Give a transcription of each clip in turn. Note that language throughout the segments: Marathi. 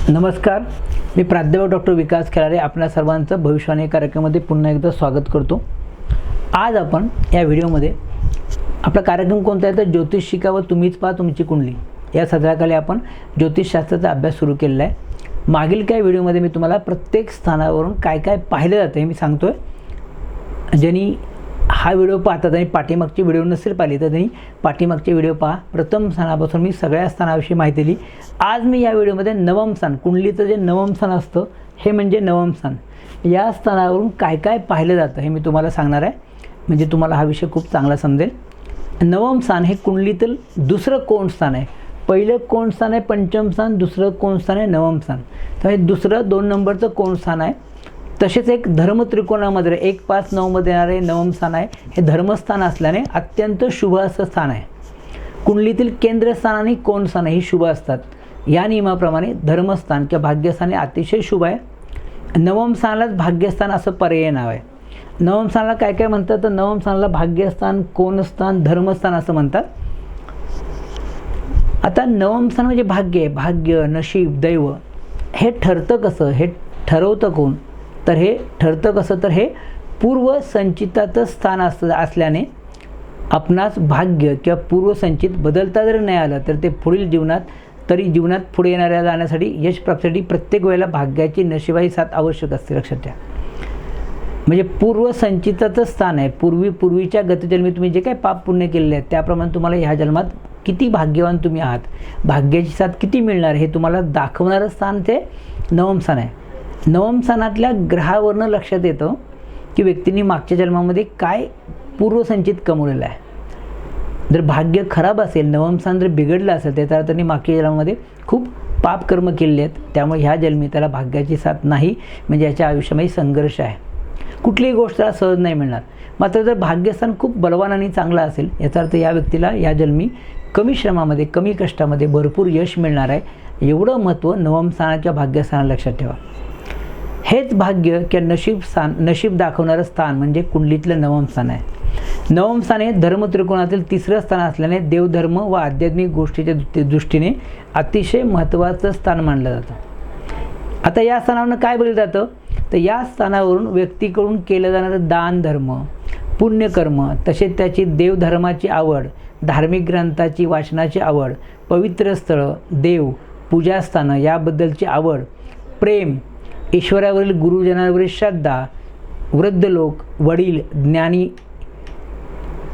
नमस्कार, मी प्राध्यापक डॉक्टर विकास खेळारे आपल्या सर्वांचं भविष्यवाणी कार्यक्रमामध्ये पुन्हा एकदा स्वागत करतो। आज आपण या व्हिडिओमध्ये आपला कार्यक्रम कोणता आहे तर ज्योतिष शिका व तुम्हीच पहा तुमची कुंडली या सत्राखाली आपण ज्योतिषशास्त्राचा अभ्यास सुरू केलेला आहे। मागील काही व्हिडिओमध्ये मी तुम्हाला प्रत्येक स्थानावरून काय काय पाहिलं जातं हे मी सांगतोय। ज्यांनी हा व्हिडिओ पाहतात आणि पाठीमागची व्हिडिओ नसेल पाहिली तर त्यांनी पाठीमागचे व्हिडिओ पहा। प्रथम स्थानापासून मी सगळ्या स्थानाविषयी माहिती दिली। आज मी या व्हिडिओमध्ये नवम स्थान, कुंडलीचं जे नवम स्थान असतं हे म्हणजे नवम स्थान, या स्थानावरून काय काय पाहिलं जातं हे मी तुम्हाला सांगणार आहे, म्हणजे तुम्हाला हा विषय खूप चांगला समजेल। नवम स्थान हे कुंडलीतील दुसरं कोण स्थान आहे। पहिलं कोण स्थान आहे पंचम स्थान, दुसरं कोण स्थान आहे नवम स्थान। तर हे दुसरं 2 नंबरचं कोण स्थान आहे। तसेच एक धर्म त्रिकोणामध्ये 1, 5, 9 मध्ये येणारे नवम स्थान आहे। हे धर्मस्थान असल्याने अत्यंत शुभ असं स्थान आहे। कुंडलीतील केंद्रस्थान आणि कोण स्थान ही शुभ असतात। या नियमाप्रमाणे धर्मस्थान किंवा भाग्यस्थान हे अतिशय शुभ आहे। नवम स्थानालाच भाग्यस्थान असं पर्यायी नाव आहे। नवम स्थानाला काय काय म्हणतात तर नवम स्थानाला भाग्यस्थान, कोणस्थान, धर्मस्थान असं म्हणतात। आता नवम स्थान म्हणजे भाग्य, नशीब, दैव हे ठरतं कसं, हे ठरवतं कोण तर हे ठरतं कसं तर हे पूर्व संचिताचं स्थान असल्याने आपणास भाग्य किंवा पूर्वसंचित बदलता जरी नाही आलं तर ते पुढील जीवनात पुढे येणाऱ्या जाण्यासाठी यश प्राप्तीसाठी प्रत्येक वेळेला भाग्याची नशिबाची साथ आवश्यक असते। लक्षात ठेवा, म्हणजे पूर्वसंचिताचं स्थान आहे। पूर्वीच्या गतजन्मी तुम्ही जे काही पाप पुण्य केलेले आहेत त्याप्रमाणे तुम्हाला ह्या जन्मात किती भाग्यवान तुम्ही आहात, भाग्याची साथ किती मिळणार हे तुम्हाला दाखवणारं स्थान ते नवम स्थान आहे। नवम स्थानातल्या ग्रहावरनं लक्षात येतं की व्यक्तींनी मागच्या जन्मामध्ये काय पूर्वसंचित कमवलेलं आहे। जर भाग्य खराब असेल, नवम स्थान जर बिघडलं असेल त्याचा अर्थ त्यांनी मागच्या जन्मामध्ये खूप पापकर्म केलेले आहेत, त्यामुळे ह्या जन्मी त्याला भाग्याची साथ नाही, म्हणजे याच्या आयुष्यामध्ये संघर्ष आहे, कुठलीही गोष्ट त्याला सहज नाही मिळणार। मात्र जर भाग्यस्थान खूप बलवान आणि चांगला असेल याचा अर्थ या व्यक्तीला या जन्मी कमी श्रमामध्ये, कमी कष्टामध्ये भरपूर यश मिळणार आहे। एवढं महत्त्व नवम स्थान किंवा भाग्यस्थानाला लक्षात ठेवा। हेच भाग्य किंवा नशीब दाखवणारं स्थान म्हणजे कुंडलीतलं नवम स्थान आहे। नवम स्थान हे धर्म त्रिकोणातील तिसरं स्थान असल्याने देवधर्म व आध्यात्मिक गोष्टीच्या दृष्टीने अतिशय महत्त्वाचं स्थान मानलं जातं। आता या स्थानावरून काय बोललं जातं तर या स्थानावरून व्यक्तीकडून केलं जाणारं दान धर्म, पुण्यकर्म, तसेच त्याची देवधर्माची आवड, धार्मिक ग्रंथाची वाचनाची आवड, पवित्र स्थळं, देव, पूजास्थानं याबद्दलची आवड, प्रेम, ईश्वरावरील गुरुजनांवरील श्रद्धा, वृद्ध लोक, वडील, ज्ञानी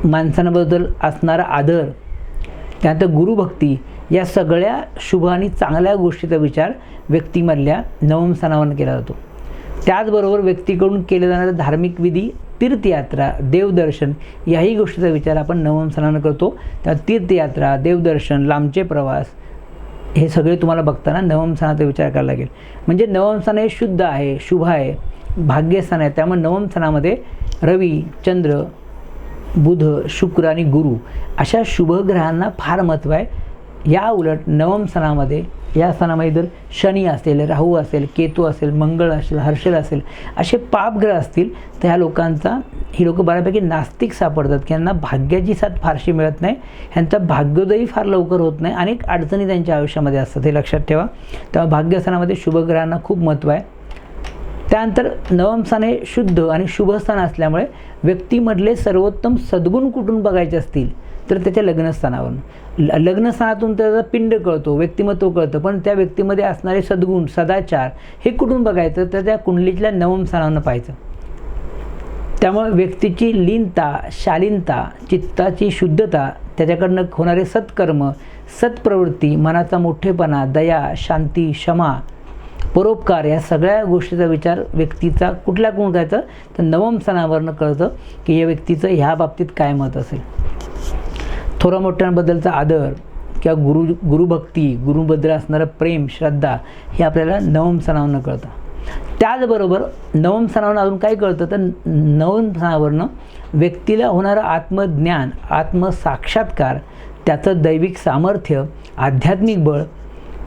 माणसांबद्दल असणारा आदर, त्यानंतर गुरुभक्ती या सगळ्या शुभ आणि चांगल्या गोष्टीचा विचार व्यक्तीमधल्या नवम स्थानावर केला जातो। त्याचबरोबर व्यक्तीकडून केले जाणारे धार्मिक विधी, तीर्थयात्रा, देवदर्शन याही गोष्टीचा विचार आपण नवम स्थानावर करतो। त्या तीर्थयात्रा, देवदर्शन, लांबचे प्रवास हे सगळे तुम्हाला बघताना नवम स्थानाचा विचार करायला लागेल। म्हणजे नवम स्थान हे शुद्ध आहे, शुभ आहे, भाग्यस्थान आहे। त्यामुळे नवम स्थानामध्ये रवी, चंद्र, बुध, शुक्र आणि गुरु अशा शुभ ग्रहांना फार महत्त्व आहे। या उलट नवम स्थानामध्ये या स्थानामध्ये जर शनी असेल, राहू असेल, केतू असेल, मंगळ असेल, हर्षल असेल असे पापग्रह असतील तर ह्या लोकांचा ही लोक बऱ्यापैकी नास्तिक सापडतात की यांना भाग्याची साथ फारशी मिळत नाही, ह्यांचा भाग्योदयही फार लवकर होत नाही, अनेक अडचणी त्यांच्या आयुष्यामध्ये असतात, हे लक्षात ठेवा। तेव्हा भाग्यस्थानामध्ये शुभग्रहांना खूप महत्त्व आहे। त्यानंतर नवम स्थान हे शुद्ध आणि शुभ स्थान असल्यामुळे व्यक्तीमधले सर्वोत्तम सद्गुण कुठून बघायचे असतील तर त्याच्या लग्नस्थानावरून, लग्नस्थानातून त्याचा पिंड कळतो, व्यक्तिमत्व कळतं, पण त्या व्यक्तीमध्ये असणारे सद्गुण, सदाचार हे कुठून बघायचं तर त्या कुंडलीतल्या नवम स्थानावरून पाहायचं। त्यामुळे व्यक्तीची लीनता, शालीनता, चित्ताची शुद्धता, त्याच्याकडनं होणारे सत्कर्म, सत्प्रवृत्ती, मनाचा मोठेपणा, दया, शांती, क्षमा, परोपकार या सगळ्या गोष्टीचा विचार व्यक्तीचा कुठल्या कोण करायचं तर नवम स्थानावरनं कळतं की या व्यक्तीचं ह्या बाबतीत काय मत असेल। थोरा मोठ्यांबद्दलचा आदर किंवा गुरुभक्ती, गुरुबद्दल असणारं प्रेम, श्रद्धा हे आपल्याला नवम स्थानावरनं कळतं। त्याचबरोबर नवम स्थानावरून अजून काय कळतं तर नवम स्थानावरनं व्यक्तीला होणारं आत्मज्ञान, आत्मसाक्षात्कार, त्याचं दैविक सामर्थ्य, आध्यात्मिक बळ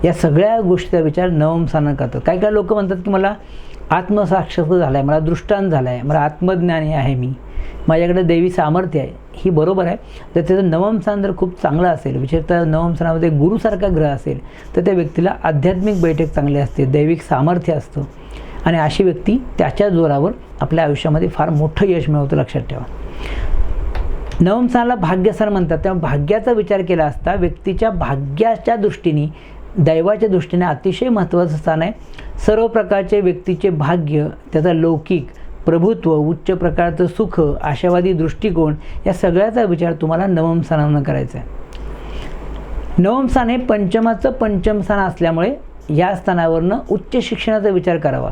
या सगळ्या गोष्टीचा विचार नवम स्थानावर करतात। काही लोक म्हणतात की मला आत्मसाक्षात्कार झाला आहे, मला दृष्टांत झाला आहे, मला आत्मज्ञानी आहे, माझ्याकडे दैवी सामर्थ्य आहे, ही बरोबर आहे. तर त्याचं नवम स्थान जर खूप चांगलं असेल, विशेषतः नवम स्थानामध्ये गुरुसारखा ग्रह असेल, तर त्या व्यक्तीला आध्यात्मिक बैठक चांगली असते, दैविक सामर्थ्य असतं आणि अशी व्यक्ती त्याच्या जोरावर आपल्या आयुष्यामध्ये फार मोठं यश मिळवतं. लक्षात ठेवा. नवम स्थानाला भाग्यस्थान म्हणतात. तेव्हा भाग्याचा विचार केला असता व्यक्तीच्या भाग्याच्या दृष्टीने, दैवाच्या दृष्टीने अतिशय महत्त्वाचं स्थान आहे. सर्व प्रकारचे व्यक्तीचे भाग्य, त्याचा लौकिक प्रभुत्व, उच्च प्रकारचं सुख, आशावादी दृष्टिकोन, या सगळ्याचा विचार तुम्हाला नवम स्थानावरून करायचा आहे. नवम स्थान हे पंचमाचं पंचम स्थान असल्यामुळे या स्थानावरनं उच्च शिक्षणाचा विचार करावा.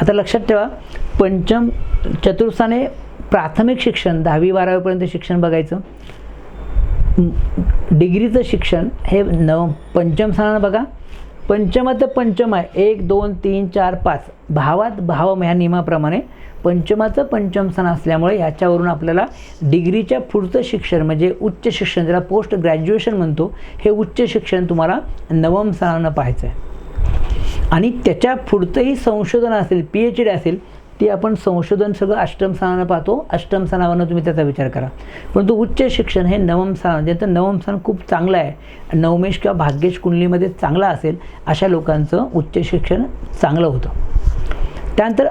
आता लक्षात ठेवा, पंचम चतुर्थान हे प्राथमिक शिक्षण, 10वी 12वीपर्यंत शिक्षण बघायचं. डिग्रीचं शिक्षण हे पंचम स्थानानं बघा. पंचमाचं पंचम आहे, 1 2 3 4 5 भावात भाव ह्या नियमाप्रमाणे पंचमाचं पंचम स्थान असल्यामुळे ह्याच्यावरून आपल्याला डिग्रीच्या पुढचं शिक्षण म्हणजे उच्च शिक्षण, ज्याला पोस्ट ग्रॅज्युएशन म्हणतो, हे उच्च शिक्षण तुम्हाला नवम स्थानानं पाहायचं आहे. आणि त्याच्या पुढचंही संशोधन असेल, PhD असेल, ती आपण संशोधन सगळं अष्टम स्थानानं पाहतो. अष्टम स्थानावरनं तुम्ही त्याचा विचार करा. परंतु उच्च शिक्षण हे नवम स्थान, ज्यांचं नवम स्थान खूप चांगलं आहे, नवमेश किंवा भाग्येश कुंडलीमध्ये चांगला असेल, अशा लोकांचं उच्च शिक्षण चांगलं होतं. त्यानंतर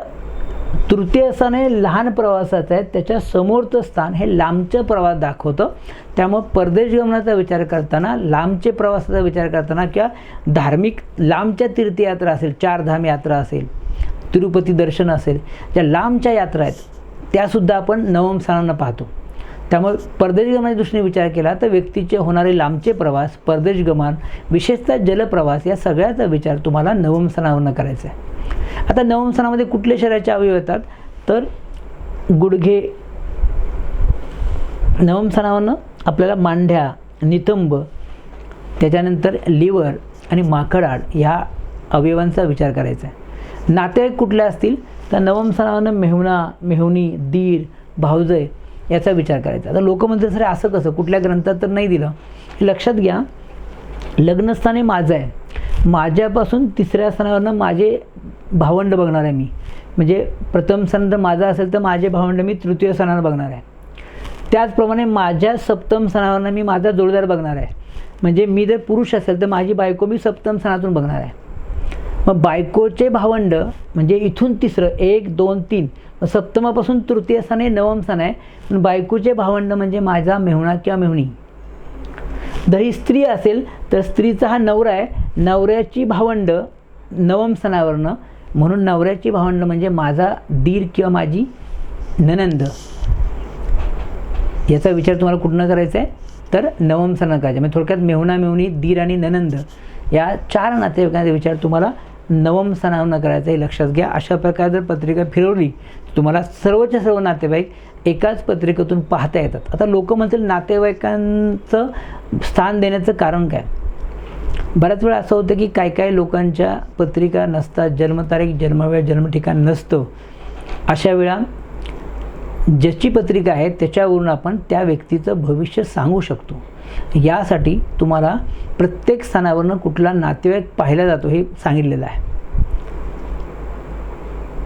तृतीय स्थान हे लहान प्रवासाचं आहे, त्याच्या समोरचं स्थान हे लांबचं प्रवास दाखवतं. त्यामुळे परदेश गमनाचा विचार करताना, लांबचे प्रवासाचा विचार करताना किंवा धार्मिक लांबच्या तीर्थयात्रा असेल, 4 धाम यात्रा असेल, तिरुपती दर्शन असेल, ज्या लांबच्या यात्रा आहेत त्यासुद्धा आपण नवम स्थानानं पाहतो. त्यामुळे परदेश गमनाच्या दृष्टीने विचार केला तर व्यक्तीचे होणारे लांबचे प्रवास, परदेश गमन, विशेषतः जलप्रवास, या सगळ्याचा विचार तुम्हाला नवम स्थानावरनं करायचा आहे. आता नवम स्थानामध्ये कुठले शरीराचे अवयव येतात तर गुडघे, नवम स्थानावरनं आपल्याला मांड्या, नितंब, त्याच्यानंतर लिव्हर आणि माकडाड ह्या अवयवांचा विचार करायचा आहे. नातेवाईक कुठले असतील तर नवम स्थानावरनं मेहुणा, मेहुणी, दीर, भावजय याचा विचार करायचा. आता लोक म्हणतात सर असं कसं, कुठल्या ग्रंथात तर नाही दिलं. हे लक्षात घ्या, लग्नस्थान हे माझं आहे, माझ्यापासून 3ऱ्या स्थानावरनं माझे भावंड बघणार आहे मी. म्हणजे प्रथम स्थान जर माझा असेल तर माझे भावंड मी 3य स्थानावर बघणार आहे. त्याचप्रमाणे माझ्या सप्तम स्थानावरनं मी माझा जोडीदार बघणार आहे. म्हणजे मी जर पुरुष असेल तर माझी बायको मी सप्तम स्थानातून बघणार आहे. मग बायकोचे भावंड म्हणजे इथून 3रं, 1 2 3, सप्तमापासून 3य स्थान हे नवम स्थान आहे. पण बायकोचे भावंड म्हणजे माझा मेहुणा किंवा मेहुणी. जर ही स्त्री असेल तर स्त्रीचा हा नवरा आहे, नवऱ्याची भावंड नवम स्थानावरनं, म्हणून नवऱ्याची भावंड म्हणजे माझा दीर किंवा माझी ननंद. याचा विचार तुम्हाला कुठनं करायचा आहे तर नवम स्थानानं करायचा. म्हणजे थोडक्यात मेहुणा, मेहुणी, दीर आणि ननंद या 4 नातेवाईकांचा विचार तुम्हाला नवम स्थानावरनं करायचं हे लक्षात घ्या. अशा प्रकारे जर पत्रिका फिरवली तुम्हाला सर्वच्या सर्व नातेवाईक एकाच पत्रिकेतून पाहता येतात. आता लोक म्हणतील नातेवाईकांचं स्थान देण्याचं कारण काय. बऱ्याच वेळा असं होतं की काय लोकांच्या पत्रिका नसतात, जन्मतारीख, जन्मवेळ, जन्मठिकाण नसतं. अशा वेळा ज्याची पत्रिका आहे त्याच्यावरून आपण त्या व्यक्तीचं भविष्य सांगू शकतो. यासाठी तुम्हाला प्रत्येक स्थानावरनं कुठला नातेवाईक पाहिला जातो हे सांगितलेलं आहे.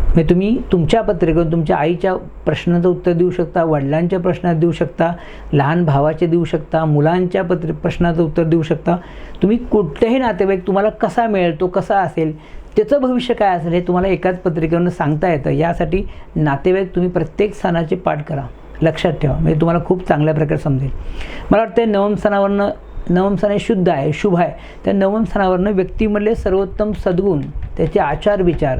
म्हणजे तुम्ही तुमच्या पत्रिकेतून तुमच्या आईच्या प्रश्नाचं उत्तर देऊ शकता, वडिलांच्या प्रश्नात देऊ शकता, लहान भावाचे देऊ शकता, मुलांच्या प्रश्नाचं उत्तर देऊ शकता. तुम्ही कुठल्याही नातेवाईक तुम्हाला कसा मिळेल, तो कसा असेल, त्याचं भविष्य काय असेल हे तुम्हाला एकाच पत्रिकेवरून सांगता येतं. यासाठी नातेवाईक तुम्ही प्रत्येक स्थानाचे पाठ करा, लक्षात ठेवा, म्हणजे तुम्हाला खूप चांगल्या प्रकारे समजेल. मला वाटतं नवम स्थानावरनं, नवम स्थान हे शुद्ध आहे, शुभ आहे. त्या नवम स्थानावरनं व्यक्तीमधले सर्वोत्तम सद्गुण, त्याचे आचार विचार,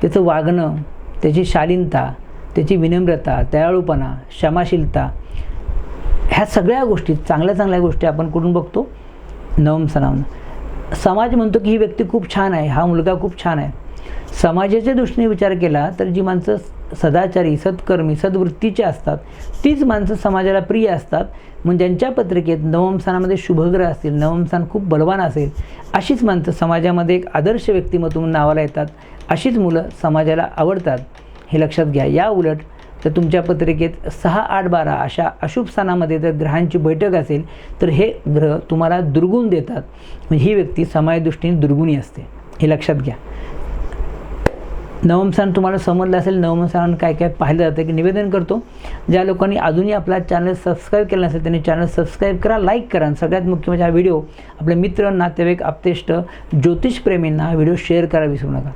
त्याचं वागणं, त्याची शालीनता, त्याची विनम्रता, दयाळूपणा, क्षमाशीलता, ह्या सगळ्या गोष्टी, चांगल्या गोष्टी आपण कुठून बघतो नवम स्थानावरनं. समाज म्हणतो की ही व्यक्ती खूप छान आहे, हा मुलगा खूप छान आहे. समाजाच्या दृष्टीने विचार केला तर जी माणसं सदाचारी, सत्कर्मी, सद्वृत्तीचे असतात तीच माणसं समाजाला प्रिय असतात. म्हणजे ज्यांच्या पत्रिकेत नवम स्थानामध्ये शुभग्रह असतील, नवम स्थान खूप बलवान असेल, अशीच माणसं समाजामध्ये एक आदर्श व्यक्तिमत्व म्हणून नावाला येतात. अशीच मुलं समाजाला आवडतात, हे लक्षात घ्या. या उलट तर तुमच्या पत्रिकेत 6, 8, 12 अशा अशुभ स्थानामध्ये जर ग्रहांची बैठक असेल तर हे ग्रह तुम्हाला दुर्गुण देतात. म्हणजे ही व्यक्ती समाजदृष्टीने दुर्गुणी असते, हे लक्षात घ्या. नवम स्थान तुम्हाला समजलं असेल, नवम स्थान काय काय पाहिलं जातं की निवेदन करतो. ज्या लोकांनी अजूनही आपला चॅनल सबस्क्राईब केलं नसेल त्यांनी चॅनल सबस्क्राईब करा, लाईक करा. आणि सगळ्यात मुख्य म्हणजे हा व्हिडिओ आपले मित्र, नातेवाईक, आप्तेष्ट, ज्योतिषप्रेमींना हा व्हिडिओ शेअर करा विसरू नका.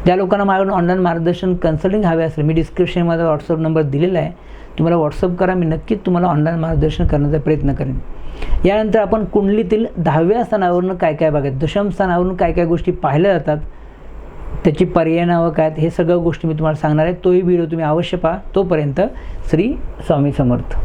ज्या लोकांना माझ्याकडून ऑनलाईन मार्गदर्शन कन्सल्टिंग हवे असेल, मी डिस्क्रिप्शनमध्ये व्हॉट्सअप नंबर दिलेला आहे, तुम्हाला व्हॉट्सअप करा. मी नक्कीच तुम्हाला ऑनलाईन मार्गदर्शन करण्याचा प्रयत्न करेन. यानंतर आपण कुंडलीतील 10व्या स्थानावरून काय काय बघायचं, दशम स्थानावरून काय काय गोष्टी पाहिल्या जातात, त्याची पर्याय नावं काय, हे सगळ्या गोष्टी मी तुम्हाला सांगणार आहे. तोही व्हिडिओ तुम्ही अवश्य पहा. तोपर्यंत श्री स्वामी समर्थ.